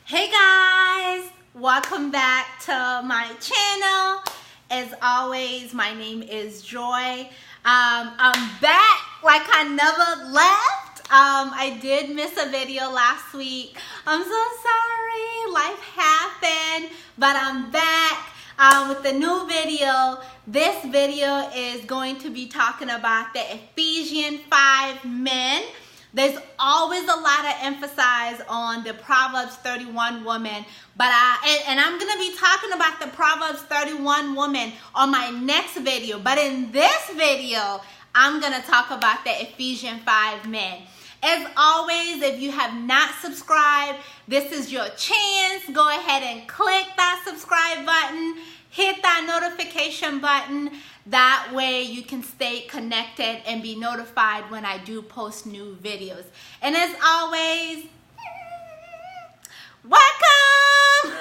Hey guys, welcome back to my channel. As always, my name is Joy. I'm back like I never left. I did miss a video last week. I'm so sorry, life happened, but I'm back with a new video. This video is going to be talking about the Ephesians 5 men. There's always a lot of emphasis on the Proverbs 31 woman, but I'm going to be talking about the Proverbs 31 woman on my next video. But in this video, I'm going to talk about the Ephesians 5 men. As always, if you have not subscribed, this is your chance. Go ahead and click that subscribe button. Hit that notification button. That way you can stay connected and be notified when I do post new videos. And as always, welcome!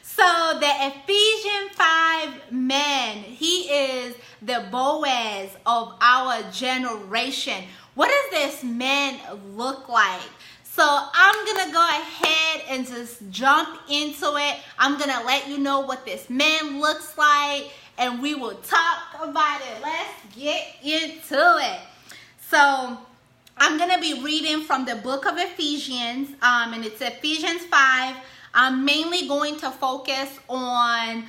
So the Ephesians 5 men, he is the Boaz of our generation. What does this man look like? So I'm going to go ahead and just jump into it. I'm going to let you know what this man looks like, and we will talk about it. Let's get into it. So I'm going to be reading from the book of Ephesians, and it's Ephesians 5. I'm mainly going to focus on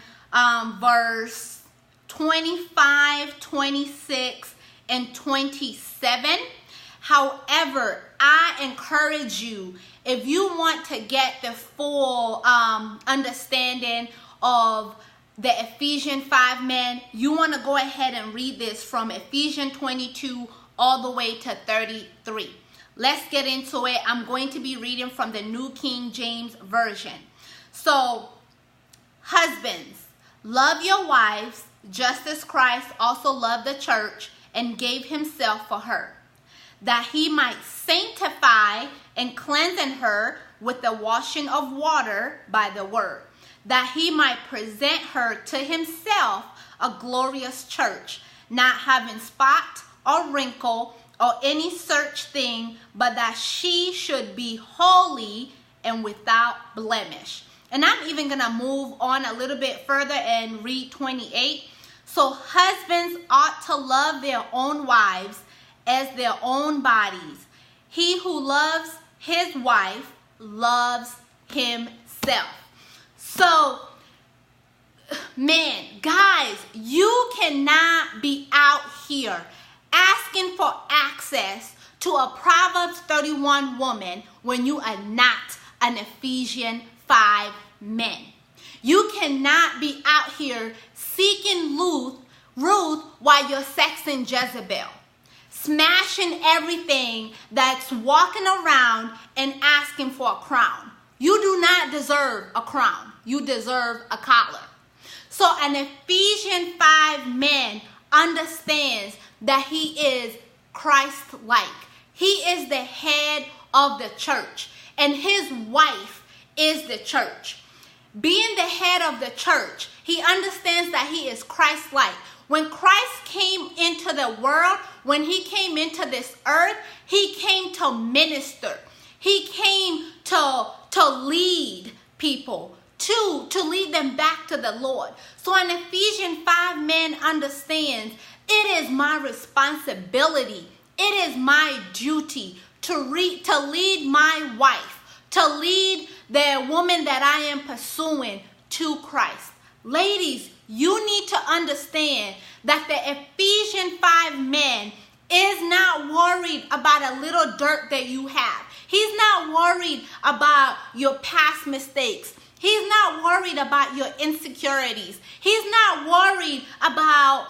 verse 25, 26, and 27. However, I encourage you, if you want to get the full understanding of the Ephesians 5 men, you want to go ahead and read this from Ephesians 22 all the way to 33. Let's get into it. I'm going to be reading from the New King James Version. So, husbands, love your wives, just as Christ also loved the church and gave himself for her, that he might sanctify and cleanse her with the washing of water by the word, that he might present her to himself a glorious church, not having spot or wrinkle or any such thing, but that she should be holy and without blemish. And I'm even going to move on a little bit further and read 28. So husbands ought to love their own wives as their own bodies. He who loves his wife loves himself. So, man, guys, you cannot be out here asking for access to a Proverbs 31 woman when you are not an Ephesians 5 man. You cannot be out here seeking Ruth while you're sexing Jezebel, smashing everything that's walking around and asking for a crown. You do not deserve a crown. You deserve a collar. So an Ephesians 5 man understands that he is Christ-like. He is the head of the church, and his wife is the church. Being the head of the church, he understands that he is Christ-like. When Christ came into the world, when he came into this earth, he came to minister. He came to lead people, to lead them back to the Lord. So an Ephesians 5 man understands it is my responsibility, it is my duty to lead my wife, to lead the woman that I am pursuing to Christ. Ladies, you need to understand that the Ephesians 5 man is not worried about a little dirt that you have. He's not worried about your past mistakes. He's not worried about your insecurities. He's not worried about,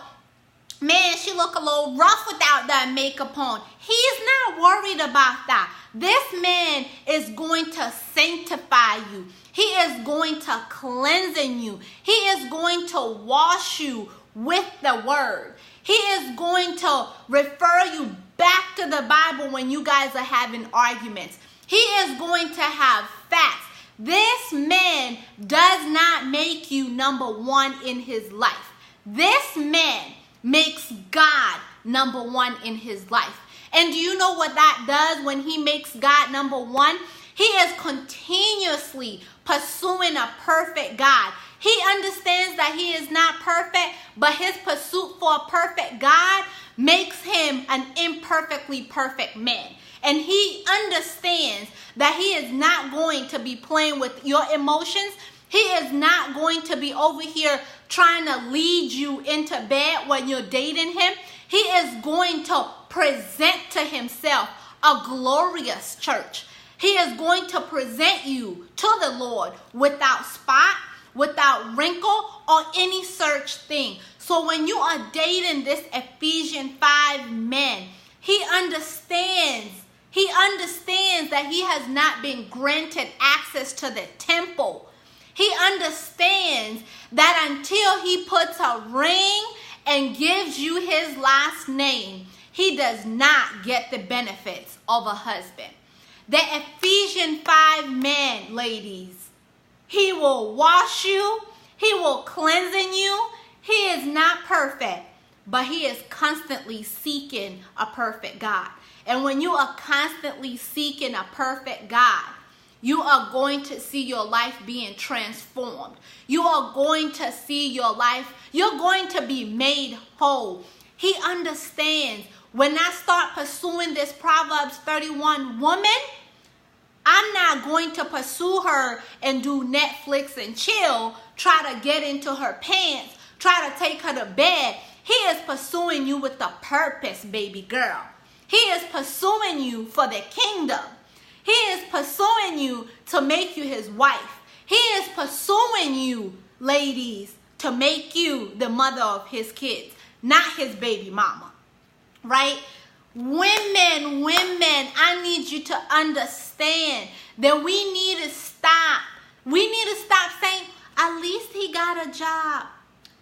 man, she look a little rough without that makeup on. He's not worried about that. This man is going to sanctify you. He is going to cleanse you. He is going to wash you with the word. He is going to refer you back to the Bible when you guys are having arguments. He is going to have facts. This man does not make you number one in his life. This man makes God number one in his life. And do you know what that does when he makes God number one? He is continuously earnestly pursuing a perfect God. He understands that he is not perfect, but his pursuit for a perfect God makes him an imperfectly perfect man. And he understands that he is not going to be playing with your emotions. He is not going to be over here trying to lead you into bed when you're dating him. He is going to present to himself a glorious church. He is going to present you to the Lord without spot, without wrinkle, or any such thing. So when you are dating this Ephesians 5 man, he understands that he has not been granted access to the temple. He understands that until he puts a ring and gives you his last name, he does not get the benefits of a husband. The Ephesians 5 man, ladies, he will wash you. He will cleanse you. He is not perfect, but he is constantly seeking a perfect God. And when you are constantly seeking a perfect God, you are going to see your life being transformed. You are going to see your life, you're going to be made whole. He understands when I start pursuing this Proverbs 31 woman, I'm not going to pursue her and do Netflix and chill, try to get into her pants, try to take her to bed. He is pursuing you with a purpose, baby girl. He is pursuing you for the kingdom. He is pursuing you to make you his wife. He is pursuing you, ladies, to make you the mother of his kids, not his baby mama, right? Women, I need you to understand that we need to stop. We need to stop saying, at least he got a job.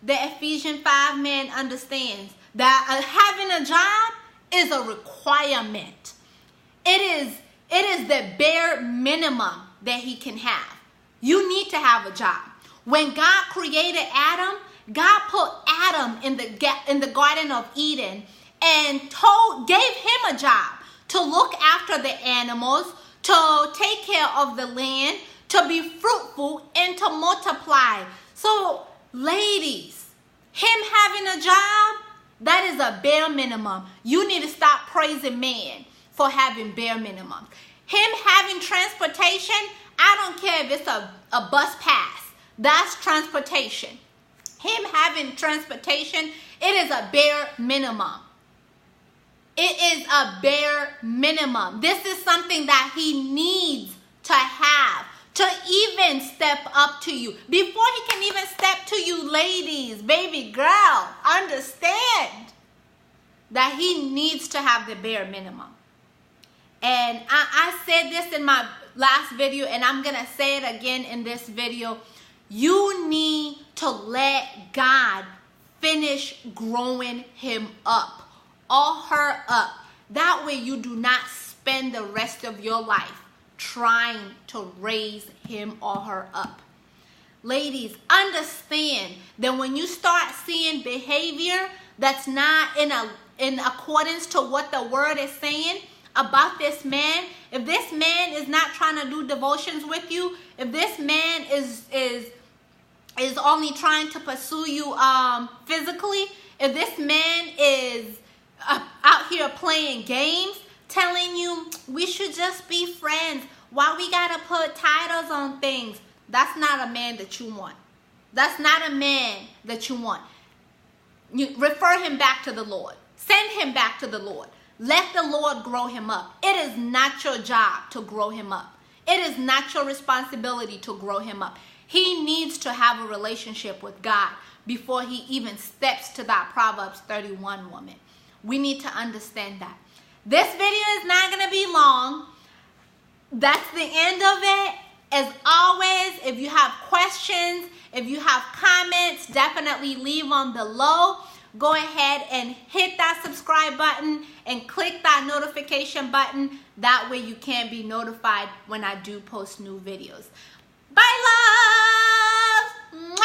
The Ephesians 5 man understands that having a job is a requirement. It is the bare minimum that he can have. You need to have a job. When God created Adam, God put Adam in the Garden of Eden and gave him a job to look after the animals, to take care of the land, to be fruitful and to multiply. So, ladies, him having a job, that is a bare minimum. You need to stop praising man for having bare minimum. Him having transportation, I don't care if it's a bus pass. That's transportation. Him having transportation, it is a bare minimum. It is a bare minimum. This is something that he needs to have to even step up to you. Before he can even step to you, ladies, baby girl, understand that he needs to have the bare minimum. And I said this in my last video, and I'm going to say it again in this video. You need to let God finish growing him up or her up. That way you do not spend the rest of your life trying to raise him or her up. Ladies, understand that when you start seeing behavior that's not in accordance to what the word is saying about this man, if this man is not trying to do devotions with you, if this man is only trying to pursue you physically, if this man is out here playing games, telling you we should just be friends, why we gotta put titles on things, that's not a man that you want. That's not a man that you want. You refer him back to the Lord. Send him back to the Lord. Let the Lord grow him up. It is not your job to grow him up. It is not your responsibility to grow him up. He needs to have a relationship with God before he even steps to that Proverbs 31 woman. We need to understand that. This video is not going to be long. That's the end of it. As always, if you have questions, if you have comments, definitely leave them below. Go ahead and hit that subscribe button and click that notification button. That way you can be notified when I do post new videos. Bye, love! Mwah!